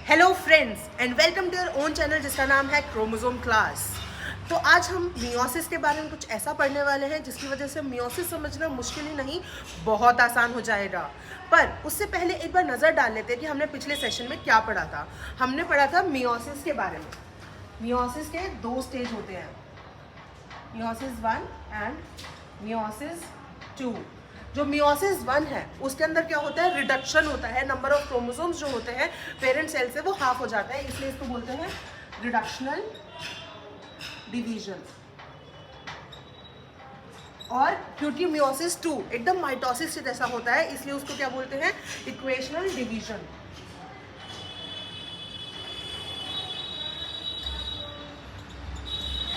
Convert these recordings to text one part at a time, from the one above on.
Hello friends and welcome to your own channel जिसका नाम है क्रोमोसोम क्लास। तो आज हम मियोसिस के बारे में कुछ ऐसा पढ़ने वाले हैं जिसकी वजह से मियोसिस समझना मुश्किल ही नहीं, बहुत आसान हो जाएगा। पर उससे पहले एक बार नज़र डाल लेते हैं कि हमने पिछले सेशन में क्या पढ़ा था। हमने पढ़ा था मियोसिस के बारे में। मियोसिस के दो स्टेज होते हैं, मियोसिस 1 एंड मियोसिस 2। जो मियोसिस 1 है उसके अंदर क्या होता है, रिडक्शन होता है। नंबर ऑफ क्रोमोसोम्स जो होते हैं पेरेंट सेल से वो हाफ हो जाता है, इसलिए इसको बोलते हैं रिडक्शनल डिवीजन। और क्योंकि मियोसिस 2 एकदम माइटोसिस से जैसा होता है इसलिए उसको क्या बोलते हैं, इक्वेशनल डिवीजन।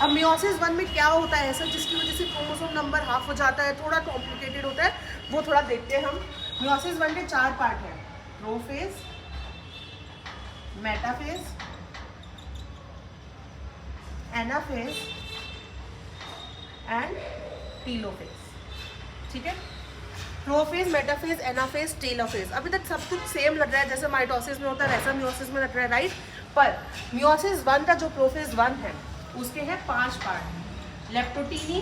अब मियोसिस 1 में क्या होता है ऐसा जिसकी वजह से क्रोमोसोम नंबर हाफ हो जाता है, थोड़ा कॉम्प्लिकेटेड होता है, वो थोड़ा देखते हैं हम। मियोसिस 1 के 4 पार्ट हैं, prophase, metaphase, anaphase and telophase. ठीक है, प्रोफेज, मेटाफेज, एनाफेज, टेलोफेज। अभी तक सब कुछ सेम लग रहा है, जैसे माइटोसिस में होता है वैसा मियोसिस में लग रहा है, राइट। पर मियोसिस 1 का जो प्रोफेज 1 है उसके हैं 5 पार्ट, लेप्टोटीनी,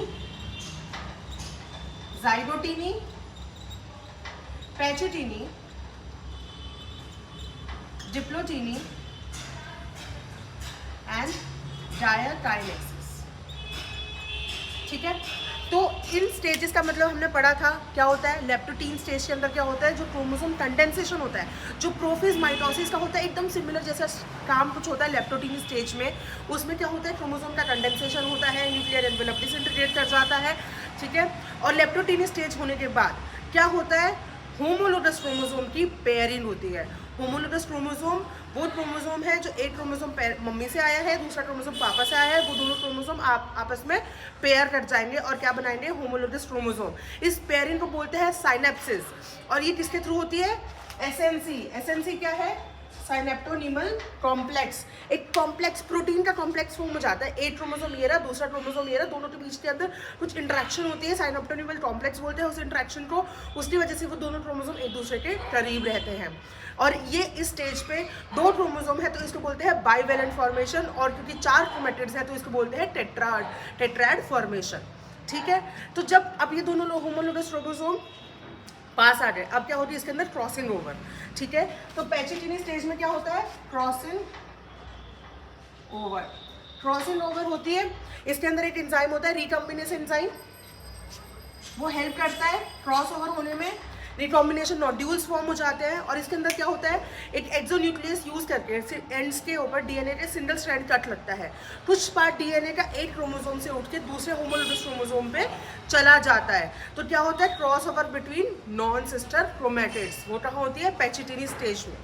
जाइगोटीनी, पैचेटीनी, डिप्लोटीनी एंड डायकाइनेसिस। ठीक है, तो इन स्टेजेस का मतलब हमने पढ़ा था क्या होता है। लेप्टोटीन स्टेज के अंदर क्या होता है, जो क्रोमोसोम कंडेंसेशन होता है, जो प्रोफेज माइटोसिस का होता है, एकदम सिमिलर जैसा काम कुछ होता है लेप्टोटीन स्टेज में। उसमें क्या होता है, क्रोमोसोम का कंडेंसेशन होता है, न्यूक्लियर एनवेलप डिसइंटीग्रेट कर जाता है। ठीक है, और लेप्टोटीन स्टेज होने के बाद क्या होता है, होमोलोगस क्रोमोसोम की पेयरिंग होती है। होमोलोगस क्रोमोसोम वो क्रोमोसोम है जो एक क्रोमोसोम मम्मी से आया है, दूसरा क्रोमोसोम पापा से आया है, वो दोनों क्रोमोसोम आपस में पेयर कर जाएंगे और क्या बनाएंगे, होमोलोगस क्रोमोसोम। इस पेयरिंग को बोलते हैं साइनेप्सिस। और ये किसके थ्रू होती है, एसएनसी। एसएनसी क्या है, साइनेप्टोनिमल कॉम्प्लेक्स। एक कॉम्प्लेक्स प्रोटीन का कॉम्प्लेक्स फॉर्म हो जाता है, एक क्रोमोसोम ये रहा, दूसरा क्रोमोसोम ये रहा, दोनों के बीच के अंदर कुछ इंटरेक्शन होती है, साइनेप्टोनिमल कॉम्प्लेक्स बोलते हैं उस इंटरेक्शन को। उसकी वजह से वो दोनों क्रोमोसोम एक दूसरे के करीब रहते हैं। और ये इस स्टेज पे 2 क्रोमोसोम है तो इसको बोलते हैं बाइवेलेंट फॉर्मेशन, और क्योंकि 4 क्रोमेटिड्स हैं तो इसको बोलते हैं टेट्राड फॉर्मेशन। ठीक है, तो जब अब ये दोनों होमोलोगस क्रोमोसोम पास आ गए, अब क्या होती है इसके अंदर, क्रॉसिंग ओवर। ठीक है, तो पैचेटिनी स्टेज में क्या होता है, क्रॉसिंग ओवर। क्रॉसिंग ओवर होती है, इसके अंदर एक एंजाइम होता है, रिकॉम्बिनेस एंजाइम, वो हेल्प करता है क्रॉस ओवर होने में। रिकॉम्बिनेशन नोड्यूल्स फॉर्म हो जाते हैं और इसके अंदर क्या होता है, एक एक्सोन्यूक्लियस यूज करके एंड्स के ऊपर डीएनए के सिंगल स्ट्रैंड कट लगता है। कुछ पार्ट डीएनए का एक क्रोमोसोम से उठ के दूसरे होमोलोगस क्रोमोसोम पे चला जाता है, तो क्या होता है, cross over between non sister chromatids. वो कहाँ होती है, पैचेटिनी स्टेज में।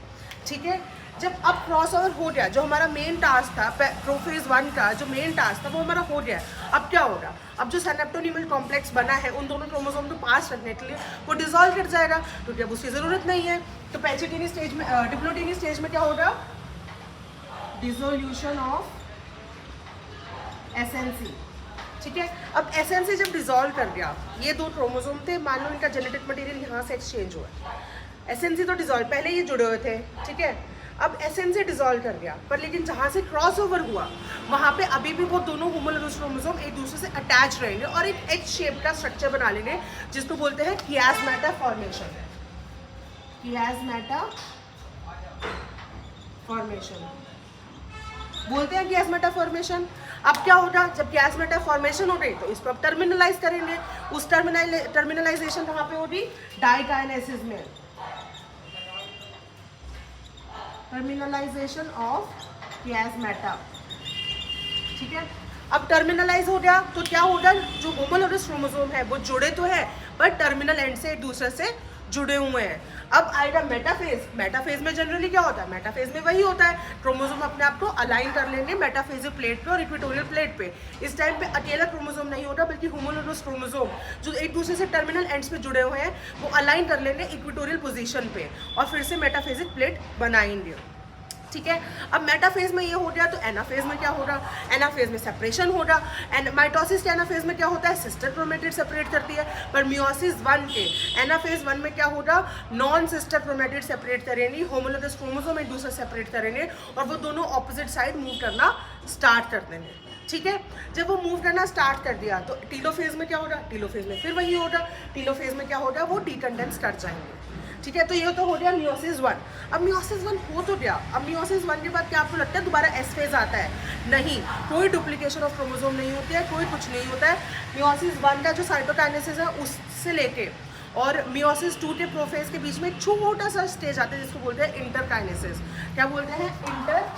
ठीक है, जब अब क्रॉस ओवर हो गया, जो हमारा मेन टास्क था प्रोफेज 1 का जो मेन टास्क था वो हमारा हो गया। अब क्या होगा, अब जो साइनेप्टोनिमल कॉम्प्लेक्स बना है उन दोनों क्रोमोसोम को पास रखने के लिए वो डिसॉल्व कर जाएगा, क्योंकि अब उसकी ज़रूरत नहीं है। तो पैचेटिनी स्टेज में, डिप्लोटीनी स्टेज में क्या होगा, डिसोल्यूशन ऑफ एसएनसी। ठीक है, अब एसएनसी जब डिसॉल्व कर गया, ये 2 क्रोमोसोम थे, मान लो इनका जेनेटिक मटेरियल यहाँ से एक्सचेंज हुआ, एसएनसी तो डिसॉल्व, पहले ये जुड़े हुए थे। ठीक है, अब एसएनसी डिसॉल्व कर गया, पर लेकिन जहाँ से क्रॉस ओवर हुआ वहाँ पे अभी भी वो दोनों होमोलोगस क्रोमोसोम एक दूसरे से अटैच रहेंगे और एक एच शेप का स्ट्रक्चर बना लेंगे जिसको बोलते हैं कियास्मेटा फॉर्मेशन। कियास्मेटा फॉर्मेशन बोलते हैं, कियास्मेटा फॉर्मेशन। अब क्या होगा, जब कियास्मेटा फॉर्मेशन हो गई तो इसको अब टर्मिनलाइज करेंगे। उस टर्मिनलाइजेशन कहाँ पे होगी, डाइकाइनेसिस में, टर्मिनलाइजेशन ऑफ कियास्मेटा। ठीक है, अब टर्मिनलाइज हो गया तो क्या होगा, जो होमोलोगस क्रोमोसोम है वो जुड़े तो है पर टर्मिनल एंड से एक दूसरे से जुड़े हुए हैं। अब आएगा मेटाफेज। मेटाफेज में जनरली क्या होता है, मेटाफेज में वही होता है, क्रोमोसोम अपने आप को अलाइन कर लेंगे मेटाफेजिक प्लेट पे और इक्वेटोरियल प्लेट पे। इस टाइम पे अकेला क्रोमोसोम नहीं होता बल्कि होमोलोगस क्रोमोसोम जो एक दूसरे से टर्मिनल एंड्स पे जुड़े हुए हैं वो अलाइन कर लेंगे इक्वेटोरियल पोजीशन पे और फिर से मेटाफेजिक प्लेट बनाएंगे। ठीक है। अब मेटाफेज में ये हो गया, तो एनाफेज में क्या हो रहा, एनाफेज में सेपरेशन हो रहा। एंड माइटोसिस के एनाफेज में क्या होता है, सिस्टर क्रोमेटिड सेपरेट करती है, पर मियोसिस 1 के एनाफेज 1 में क्या हो रहा, नॉन सिस्टर क्रोमेटिड सेपरेट करेंगी, होमोलोगस क्रोमोसोम एक दूसरे सेपरेट करेंगे और वो दोनों ऑपोजिट साइड मूव करना स्टार्ट कर देंगे। ठीक है, जब वो मूव करना स्टार्ट कर दिया तो टीलोफेज में क्या हो रहा, टीलोफेज में फिर वही हो रहा, टीलोफेज में क्या हो रहा, वो डीकंडेंस कर जाएंगे। ठीक है, तो ये तो हो गया मियोसिस 1। अब मियोसिस 1 हो तो गया, अब मियोसिस 1 के बाद क्या आपको लगता है दोबारा एस फेज आता है? नहीं, कोई डुप्लीकेशन ऑफ क्रोमोसोम नहीं होती है, कोई कुछ नहीं होता है। मियोसिस 1 का जो साइटोकाइनेसिस है उससे लेके और मियोसिस 2 के प्रोफेज के बीच में एक छोटा सा स्टेज आता है जिसको बोलते हैं इंटरकाइनेसिस। क्या बोलते हैं? इंटरकाइनेसिस।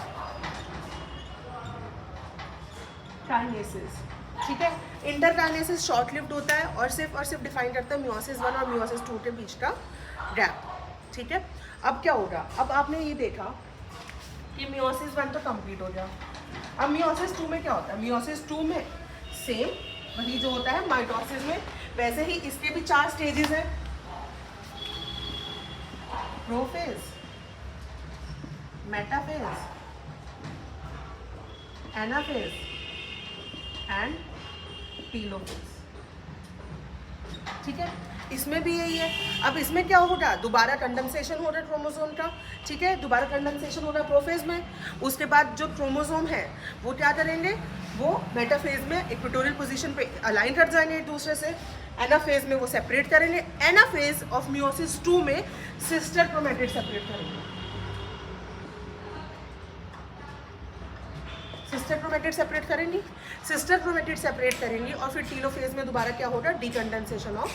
ठीक है, इंटरकाइनेसिस शॉर्ट लिव्ड होता है और सिर्फ डिफाइन करता है मियोसिस 1 और मियोसिस 2 के बीच का गैप। ठीक है, अब क्या होगा, अब आपने ये देखा कि मियोसिस 1 तो कंप्लीट हो गया। अब मियोसिस 2 में क्या होता है? मियोसिस 2 में सेम वही जो होता है माइटोसिस में, वैसे ही इसके भी 4 स्टेजेस हैं, prophase, metaphase, anaphase and telophase. ठीक है, इसमें भी यही है। अब इसमें क्या हो रहा, दोबारा कंडेंसेशन हो रहा है क्रोमोसोम का। ठीक है, दोबारा कंडेंसेशन हो रहा है प्रोफेज में। उसके बाद जो क्रोमोसोम है वो क्या करेंगे, वो मेटाफेज में इक्वेटोरियल पोजीशन पे अलाइन कर जाएंगे एक दूसरे से। एनाफेज में वो सेपरेट करेंगे। एनाफेज ऑफ मियोसिस 2 में सिस्टर क्रोमेटिड सेपरेट करेंगे, सिस्टर क्रोमेटिड सेपरेट करेंगी, सिस्टर क्रोमेटिड सेपरेट करेंगी और फिर टीलोफेज में दोबारा क्या होगा, डीकंडेंसेशन ऑफ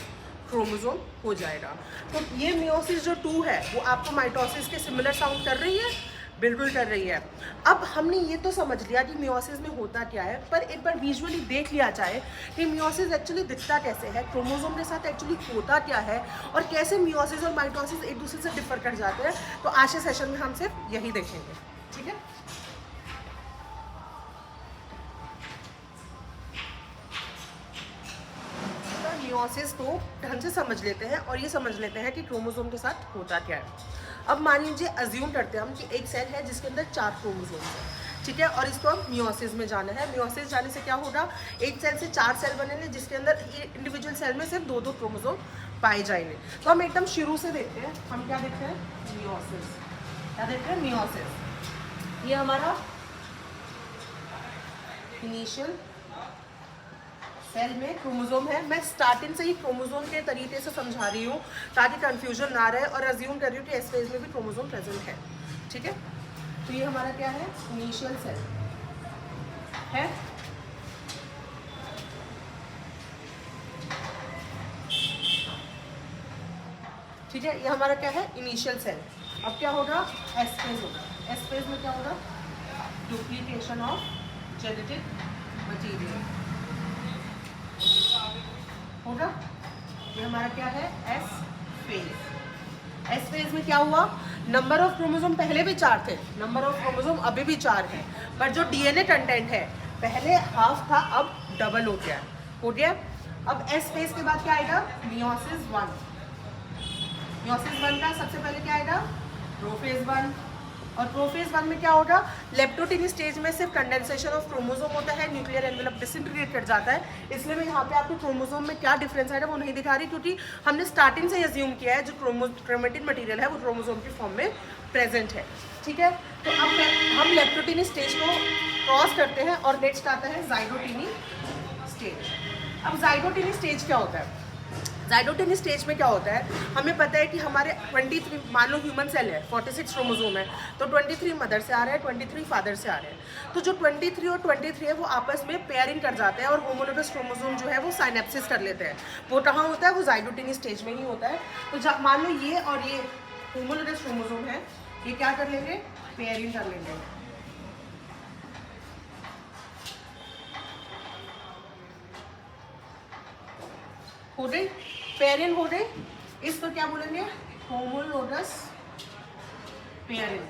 क्रोमोसोम हो जाएगा। तो ये मियोसिस जो 2 है वो आपको माइटोसिस के सिमिलर साउंड कर रही है, बिल्कुल कर रही है। अब हमने ये तो समझ लिया कि मियोसिस में होता क्या है, पर एक बार विजुअली देख लिया जाए कि मियोसिस एक्चुअली दिखता कैसे है, क्रोमोसोम के साथ एक्चुअली होता क्या है और कैसे मियोसिस और माइटोसिस एक दूसरे से डिफर कर जाते हैं। तो आज के सेशन में हम सिर्फ यही देखेंगे। ठीक है, मियोसिस को ढंग से समझ लेते हैं और ये समझ लेते हैं कि क्रोमोसोम के साथ होता क्या है। अब मान लीजिए अज्यूम करते हैं हम कि एक सेल है जिसके अंदर 4 क्रोमोसोम है। ठीक है, और इसको हम मियोसिस में जाना है। मियोसिस जाने से क्या होगा, एक सेल से 4 सेल बनेंगे जिसके अंदर इंडिविजुअल सेल में सिर्फ 2-2 क्रोमोसोम पाए जाएंगे। तो हम एकदम शुरू से देखते हैं, हम क्या देखते हैं, मियोसिस। क्या देखते हैं, मियोसिस। ये हमारा इनिशियल सेल में क्रोमोसोम है। मैं स्टार्टिंग से ही क्रोमोसोम के तरीके से समझा रही हूँ ताकि कंफ्यूजन ना रहे और अज्यूम कर रही हूँ कि एस फेज में भी क्रोमोसोम प्रेजेंट है। ठीक है, तो ये हमारा क्या है, इनिशियल सेल है। ठीक है, ये हमारा क्या है, इनिशियल सेल। अब क्या होगा, एस फेज होगा। एस फेज में क्या होगा, डुप्लीकेशन ऑफ जेनेटिक मटीरियल होगा। ये हमारा क्या है, एस फेज। एस फेज में क्या हुआ, नंबर ऑफ क्रोमोसोम पहले भी 4 थे, नंबर ऑफ क्रोमोसोम अभी भी 4 है, पर जो डीएनए कंटेंट है पहले हाफ था, अब डबल हो गया। अब एस फेज के बाद क्या आएगा, मियोसिस 1। मियोसिस 1 का सबसे पहले क्या आएगा, प्रोफेज 1। और प्रोफेज 1 में क्या होगा, लेप्टोटीनी स्टेज में सिर्फ कंडेंसेशन ऑफ क्रोमोसोम होता है, न्यूक्लियर एनवेलप डिसइंटीग्रेट कर जाता है। इसलिए मैं यहाँ पे आपको क्रोमोसोम में क्या डिफरेंस आएगा वो नहीं दिखा रही, क्योंकि हमने स्टार्टिंग से अज्यूम किया है जो क्रोमेटिन मटेरियल है वो क्रोमोसोम की फॉर्म में प्रेजेंट है। ठीक है, तो अब हम लेप्टोटीनी स्टेज को क्रॉस करते हैं और नेक्स्ट आता है जाइगोटीनी स्टेज। अब जाइगोटीनी स्टेज क्या होता है, जाइगोटीनी स्टेज में क्या होता है, हमें पता है कि हमारे 23, मान लो ह्यूमन सेल है 46 क्रोमोसोम है, तो 23 मदर से आ रहा है, 23 फादर से आ रहे हैं। तो जो 23 और 23 है वो आपस में पेयरिंग कर जाते हैं और होमोलोगस क्रोमोसोम जो है वो साइनेप्सिस कर लेते हैं। वो कहाँ होता है, वो जाइगोटीनी स्टेज में ही होता है। तो मान लो ये और ये होमोलोगस क्रोमोसोम है, ये क्या कर लेंगे, पेयरिंग कर लेंगे। हो गई, पेयरिंग हो गई, इसको क्या बोलेंगे, होमोलोगस पेयरिंग।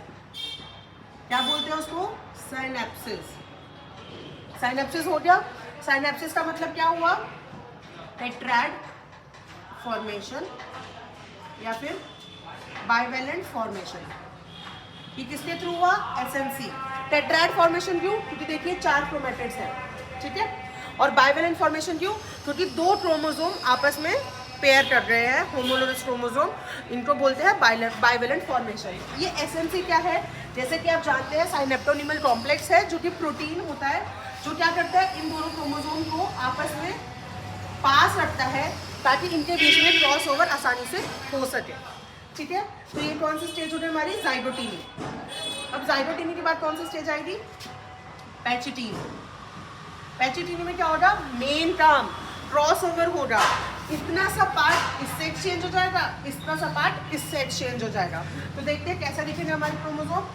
क्या बोलते हैं उसको, साइनेप्सिस। साइनेप्सिस हो गया। साइनेप्सिस का मतलब क्या हुआ, टेट्राड फॉर्मेशन या फिर बाइवेलेंट फॉर्मेशन। ये किसके थ्रू हुआ? SNC। टेट्राड फॉर्मेशन क्यों? क्योंकि देखिए 4 क्रोमेटिड्स हैं, ठीक है। और बाइवेलेंट फॉर्मेशन क्यों? क्योंकि 2 क्रोमोसोम आपस में पेयर कर रहे हैं, होमोलोगस क्रोमोसोम, इनको बोलते हैं बाइवेलेंट फॉर्मेशन। ये SNC क्या है? जैसे कि आप जानते हैं साइनेप्टोनिमल कॉम्प्लेक्स है, जो कि प्रोटीन होता है, जो क्या करता है, इन दोनों क्रोमोसोम को आपस में पास रखता है ताकि इनके बीच में क्रॉस ओवर आसानी से हो सके, ठीक है। तो ये कौन सी स्टेज हो गई हमारी? जाइगोटिनी। अब जाइगोटिनी के बाद कौन सी स्टेज आएगी? पैचिटिनी। पैचिटिनी में क्या होगा? मेन काम क्रॉस ओवर होगा, इतना सा पार्ट इससे एक्सचेंज हो जाएगा, इतना सा पार्ट इससे एक्सचेंज हो जाएगा। तो देखते हैं कैसा दिखेंगे हमारे क्रोमोसोम।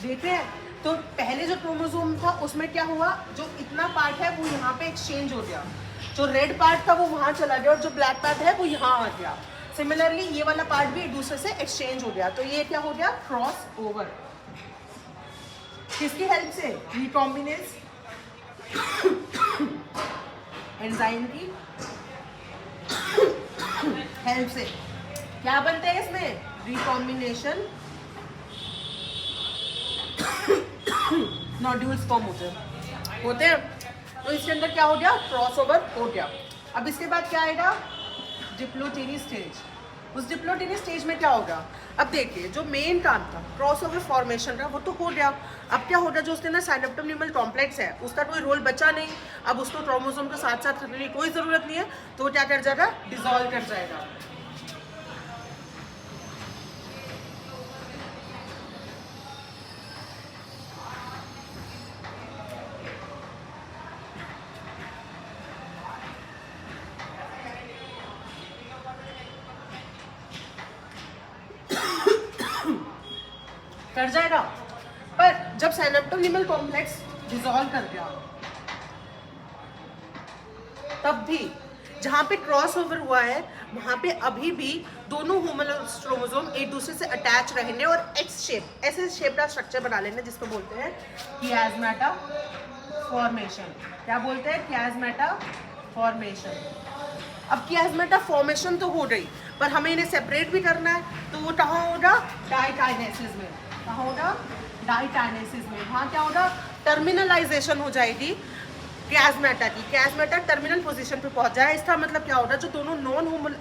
देखते हैं। तो पहले जो क्रोमोसोम था उसमें क्या हुआ? जो इतना पार्ट है वो यहाँ पे एक्सचेंज हो गया, जो रेड पार्ट था वो वहाँ चला गया, और जो ब्लैक पार्ट है वो यहाँ आ गया। सिमिलरली ये वाला पार्ट भी एक दूसरे से एक्सचेंज हो गया। तो ये क्या हो गया? Cross over. किसकी हेल्प से? रिकॉम्बिनेज एंजाइम की हेल्प से। क्या बनते हैं इसमें? रिकॉम्बिनेशन नोड्यूल्स फॉर्म होते हैं। तो इसके अंदर क्या हो गया? क्रॉस ओवर हो गया। अब इसके बाद क्या आएगा? डिप्लोटेनी स्टेज। उस डिप्लोटेनी स्टेज में क्या होगा? अब देखिए, जो मेन काम था क्रॉस ओवर फॉर्मेशन का वो तो हो गया। अब क्या होगा? जो उसके अंदर साइनेप्टोनिमल कॉम्प्लेक्स है उसका कोई रोल बचा नहीं। अब उसको क्रोमोसोम के साथ साथ रखने की कोई ज़रूरत नहीं है, तो वो क्या कर जाएगा? डिसॉल्व कर जाएगा। कर जाएगा। पर जब साइनेप्टोनिमल कॉम्प्लेक्स डिसॉल्व कर गया, तब भी जहाँ पे क्रॉस ओवर हुआ है वहाँ पे अभी भी दोनों होमोलोगस क्रोमोसोम एक दूसरे से अटैच रहने और एक्स शेप, ऐसे शेप का स्ट्रक्चर बना लेने, जिसको बोलते हैं कियास्मेटा फॉर्मेशन। क्या बोलते हैं? कियास्मेटा फॉर्मेशन। अब कियास्मेटा फॉर्मेशन तो हो गई, पर हमें इन्हें सेपरेट भी करना है, तो वो कहाँ होगा? डाइकाइनेसिस में। कहाँ होगा? डाइकाइनेसिस में। वहाँ क्या होगा? टर्मिनलाइजेशन हो जाएगी कियास्मेटा की। कियास्मेटा टर्मिनल पोजीशन पे पहुंच जाए। इसका मतलब क्या होगा? जो दोनों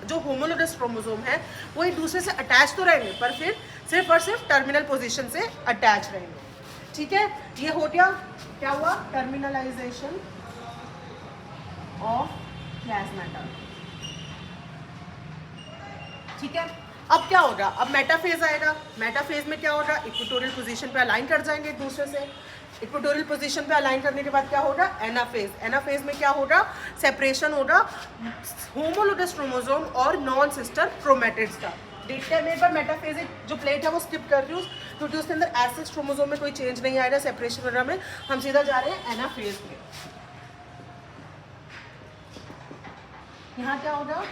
जो होमोलोगस क्रोमोसोम है वो एक दूसरे से अटैच तो रहेंगे, पर फिर सिर्फ और सिर्फ टर्मिनल पोजीशन से अटैच रहेंगे, ठीक है। ये हो गया। क्या हुआ? टर्मिनलाइजेशन ऑफ कियास्मेटा, ठीक है। अब क्या होगा? अब मेटाफेज आएगा। मेटाफेज में क्या होगा? इक्वेटोरियल पोजीशन पे अलाइन कर जाएंगे एक दूसरे से। इक्वेटोरियल पोजीशन पे अलाइन करने के बाद क्या होगा? एनाफेज। एनाफेज में क्या होगा? सेपरेशन होगा होमोलोगस क्रोमोसोम और नॉन सिस्टर क्रोमेटिड्स का। देखते हैं मेरे पर मेटाफेज जो प्लेट है वो स्किप कर रही हूँ, क्योंकि उसके अंदर एसिड क्रोमोसोम में कोई चेंज नहीं आएगा सेपरेशन वगैरह में। हम सीधा जा रहे हैं एनाफेज में। यहाँ क्या होगा?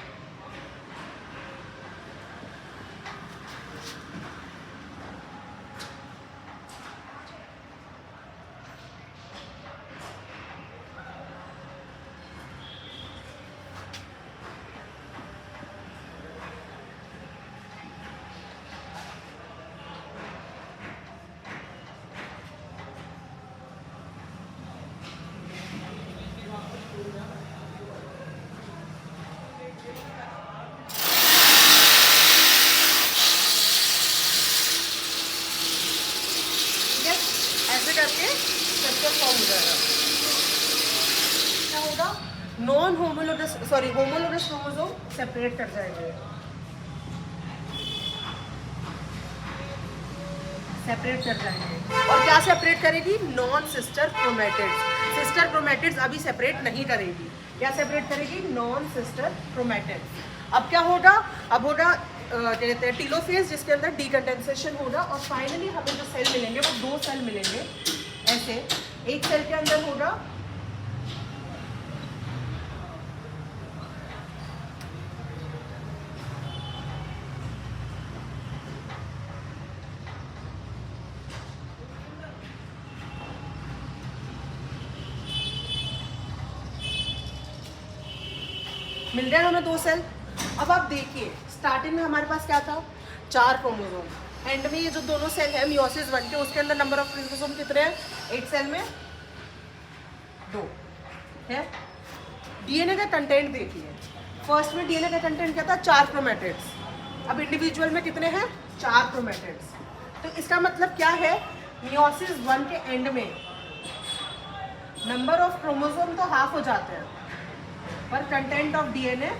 करके स्ट्रक्चर फॉर्म हो जाएगा। क्या होगा? Non homologous homologous chromosome separate कर जाएंगे, सेपरेट कर जाएंगे। और क्या सेपरेट करेगी? Non sister chromatids. Sister chromatids अभी सेपरेट नहीं करेगी। क्या सेपरेट करेगी? Non sister chromatids. अब क्या होगा? अब होगा कहते हैं टीलोफेज, जिसके अंदर डीकंडेंसेशन होगा, और फाइनली हमें जो सेल मिलेंगे वो 2 सेल मिलेंगे। ऐसे एक सेल के अंदर होगा मिल रहे हैं हमें 2 सेल। अब आप देखिए स्टार्टिंग में हमारे पास क्या था, 4 क्रोमोसोम। एंड में ये जो दोनों सेल है मियोसिस 1 के, उसके अंदर नंबर ऑफ क्रोमोसोम कितने हैं, एक सेल में 2 है। डीएनए का कंटेंट देखिए, फर्स्ट में डीएनए का कंटेंट क्या था, 4 क्रोमेटिड्स। अब इंडिविजुअल में कितने हैं, 4 क्रोमेटिड्स। तो इसका मतलब क्या है, मियोसिस 1 के एंड में नंबर ऑफ क्रोमोसोम तो हाफ हो जाते हैं, पर कंटेंट ऑफ डीएनए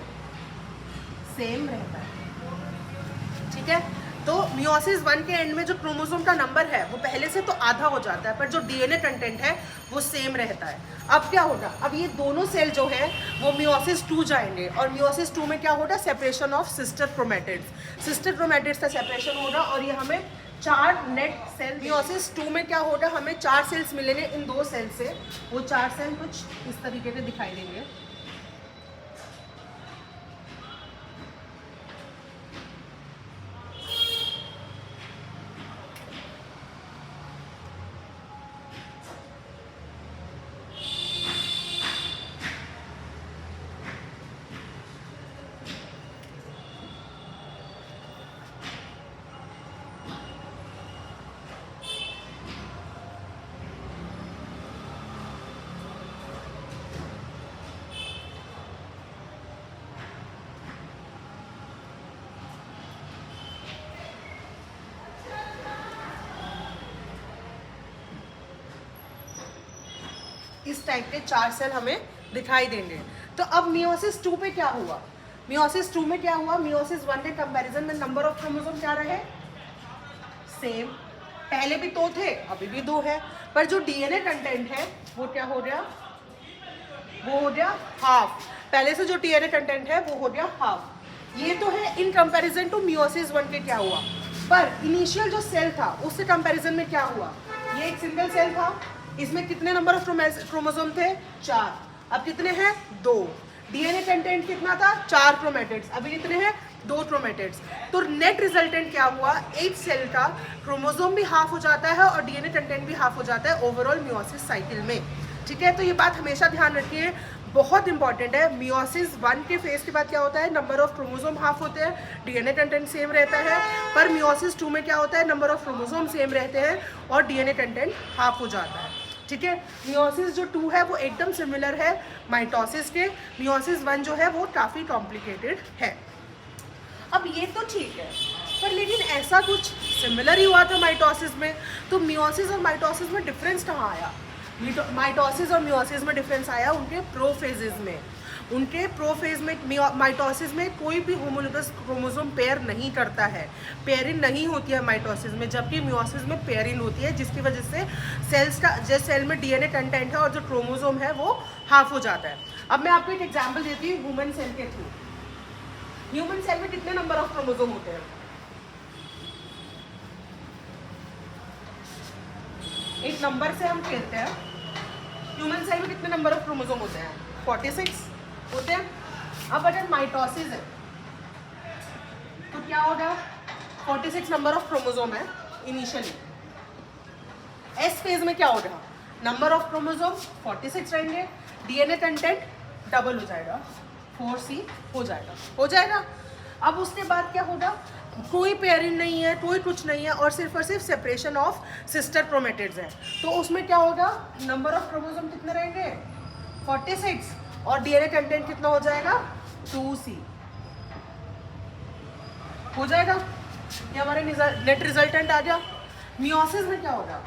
सेम रहता है। ठीक है, तो मियोसिस 1 के एंड में जो क्रोमोसोम का नंबर है वो पहले से तो आधा हो जाता है, पर जो डीएनए कंटेंट है वो सेम रहता है। अब क्या होगा, अब ये दोनों सेल जो है वो मियोसिस 2 जाएंगे, और मियोसिस 2 में क्या होगा, separation of sister chromatids. Sister chromatids का सेपरेशन होगा और ये हमें 4 नेट सेल, मियोसिस 2 में क्या होगा, हमें 4 सेल्स मिलेंगे इन 2 सेल से। वो 4 सेल कुछ इस तरीके से दिखाई देंगे। इस टाइप के 4 सेल हमें दिखाई देंगे। तो अब मियोसिस 2 पे क्या हुआ, मियोसिस 2 में क्या हुआ, मियोसिस 1 के कंपैरिजन में नंबर ऑफ क्रोमोसोम क्या रहे, सेम। पहले भी 2 थे, अभी भी 2 है, पर जो डीएनए कंटेंट है वो क्या हो गया, वो हो गया हाफ। पहले से जो डीएनए कंटेंट है वो हो गया हाफ। ये तो है इन कंपैरिजन टू मियोसिस 1 के क्या हुआ, पर इनिशियल जो सेल था उससे कंपैरिजन में क्या हुआ, ये एक सिंगल सेल था, इसमें कितने नंबर ऑफ क्रोमोसोम थे, 4। अब कितने हैं, 2। डीएनए कंटेंट कितना था, 4 क्रोमेटिड्स, अभी कितने हैं, 2 क्रोमेटिड्स। तो नेट रिजल्टेंट क्या हुआ, एक सेल का क्रोमोसोम भी हाफ हो जाता है और डीएनए कंटेंट भी हाफ हो जाता है ओवरऑल मियोसिस साइकिल में। ठीक है, तो ये बात हमेशा ध्यान रखिए, बहुत इंपॉर्टेंट है। मियोसिस 1 के फेज के बाद क्या होता है, नंबर ऑफ क्रोमोसोम हाफ होते हैं, डीएनए कंटेंट सेम रहता है, पर मियोसिस 2 में क्या होता है, नंबर ऑफ क्रोमोसोम सेम रहते हैं और डीएनए कंटेंट हाफ हो जाता है। ठीक है, मियोसिस जो 2 है वो एकदम सिमिलर है माइटोसिस के, मियोसिस 1 जो है वो काफ़ी कॉम्प्लिकेटेड है। अब ये तो ठीक है, पर लेकिन ऐसा कुछ सिमिलर ही हुआ था माइटोसिस में, तो मियोसिस और माइटोसिस में डिफरेंस कहाँ आया, माइटोसिस और मियोसिस में डिफरेंस आया उनके प्रोफेजेस में। उनके प्रोफेज में माइटोसिस में कोई भी होमोलोगस क्रोमोसोम पेयर नहीं करता है, पेयरिंग नहीं होती है माइटोसिस में, जबकि मियोसिस में पेयरिंग होती है, जिसकी वजह से सेल्स का, जिस सेल में डीएनए कंटेंट है और जो क्रोमोसोम है वो हाफ हो जाता है। अब मैं आपको एक एग्जाम्पल देती हूँ ह्यूमन सेल के थ्रू। ह्यूमन सेल में कितने नंबर ऑफ क्रोमोसोम होते हैं, एक नंबर से हम खेलते हैं, ह्यूमन सेल में कितने नंबर ऑफ क्रोमोसोम होते हैं, 46 होते हैं। अब अगर माइटोसिस है तो क्या होगा, 46 नंबर ऑफ क्रोमोसोम है इनिशियली। एस फेज में क्या होगा, नंबर ऑफ क्रोमोसोम 46 रहेंगे, डीएनए कंटेंट डबल हो जाएगा, 4C हो जाएगा। अब उसके बाद क्या होगा, कोई पेयरिंग नहीं है, कोई कुछ नहीं है, और सिर्फ सेपरेशन ऑफ सिस्टर क्रोमेटिड्स है, तो उसमें क्या होगा, नंबर ऑफ क्रोमोसोम कितने रहेंगे, 46, और डीएनए कंटेंट कितना हो जाएगा, 2C हो जाएगा। ये हमारे नेट रिजल्टेंट आ गया। मियोसिस में क्या होगा,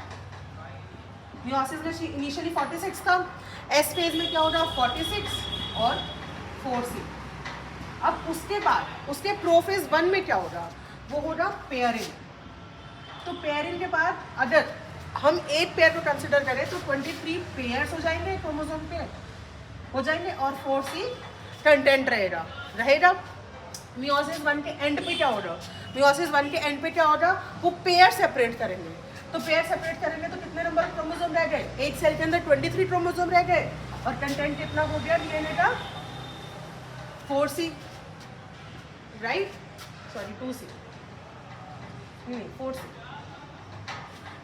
मियोसिस में इनिशियली 46 था, एस फेज में क्या होगा, 46 और 4C। अब उसके बाद उसके प्रोफेज 1 में क्या होगा, वो होगा पेयरिंग। तो पेयरिंग के बाद अगर हम एक पेयर को कंसिडर करें तो 23 पेयर्स हो जाएंगे, क्रोमोसोम पे हो जाएंगे, और 4C कंटेंट रहेगा। मियोसिस 1 के एंड पे क्या होगा, मियोसिस 1 के एंड पे क्या होगा, वो पेयर सेपरेट करेंगे। तो पेयर सेपरेट करेंगे तो कितने नंबर क्रोमोसोम रह गए, एक सेल के अंदर 23 क्रोमोसोम रह गए, और कंटेंट कितना हो गया डीएनए का, 4C, राइट, सॉरी 2C नहीं 4C।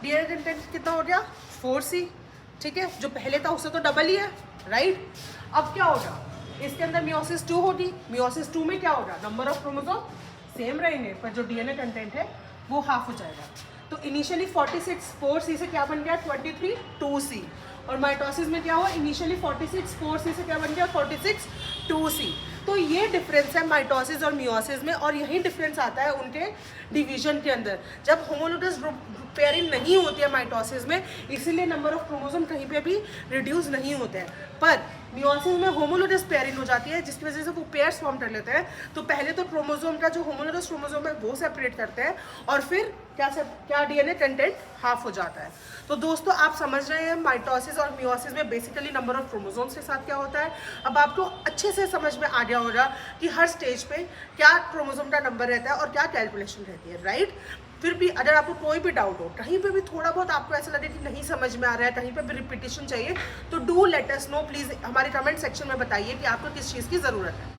डीएनए कंटेंट कितना हो गया, 4C। ठीक है, जो पहले था उससे तो डबल ही है, राइट। अब क्या होगा, इसके अंदर मियोसिस 2 होगी, मियोसिस 2 में क्या होगा, नंबर ऑफ क्रोमोसोम सेम रहेंगे पर जो डीएनए कंटेंट है वो हाफ हो जाएगा। तो इनिशियली 46 4C से क्या बन गया 23 2C, और माइटोसिस में क्या हुआ, इनिशियली 46 4C से क्या बन गया 46 2C। तो ये डिफरेंस है माइटोसिस और मियोसिस में, और यही डिफरेंस आता है उनके डिवीजन के अंदर। जब होमोलोगस पेयरिंग नहीं होती है माइटोसिस में, इसीलिए नंबर ऑफ क्रोमोसोम कहीं पे भी रिड्यूस नहीं होते हैं, पर मियोसिस में होमोलोगस पेयरिंग हो जाती है जिसकी वजह से वो पेयर्स फॉर्म कर लेते हैं। तो पहले तो क्रोमोसोम का जो होमोलोगस क्रोमोसोम है वो सेपरेट करते हैं, और फिर क्या डीएनए कंटेंट हाफ हो जाता है। तो दोस्तों आप समझ रहे हैं माइटोसिस और मियोसिस में बेसिकली नंबर ऑफ क्रोमोसोम्स के साथ क्या होता है। अब आपको अच्छे से समझ में आ गया होगा कि हर स्टेज पे क्या क्रोमोसोम का नंबर रहता है और क्या कैलकुलेशन रहती है, राइट। फिर भी अगर आपको कोई भी डाउट हो, कहीं पे भी थोड़ा बहुत आपको ऐसा लगे कि नहीं समझ में आ रहा है, कहीं पे भी रिपीटिशन चाहिए, तो do let us know please, हमारे कमेंट सेक्शन में बताइए कि आपको किस चीज़ की ज़रूरत है।